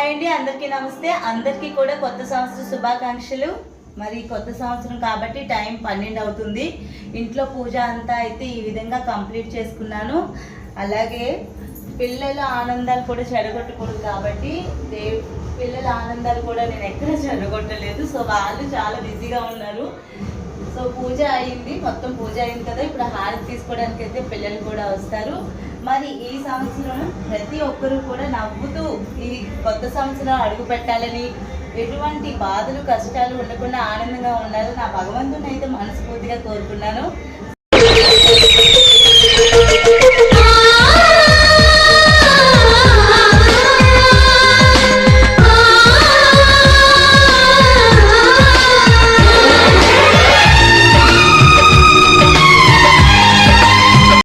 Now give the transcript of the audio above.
Hi అండి, అందరికీ నమస్తే. అందరికీ కూడా కొత్త సంవత్సర శుభాకాంక్షలు. మరి కొత్త సంవత్సరం కాబట్టి టైం 12 అవుతుంది. ఇంట్లో పూజ అంతా అయితే ఈ విధంగా కంప్లీట్ చేసుకున్నాను. అలాగే పిల్లల ఆనందాలు కూడా చెడగొట్టకూడదు కాబట్టి పిల్లల ఆనందాలు కూడా నేను ఎక్కడ చెడగొట్టలేదు. సో వాళ్ళు చాలా బిజీగా ఉన్నారు. సో పూజ అయింది, మొత్తం పూజ అయింది కదా. ఇప్పుడు హారతి తీసుకోవడానికి అయితే పిల్లలు కూడా వస్తారు. మరి ఈ సంవత్సరం ప్రతి ఒక్కరూ కూడా నవ్వుతూ ఈ కొత్త సంవత్సరం అడుగు పెట్టాలని, ఎటువంటి బాధలు కష్టాలు ఉండకుండా ఆనందంగా ఉండాలని నా భగవంతుని అయితే మనస్ఫూర్తిగా కోరుకున్నాను.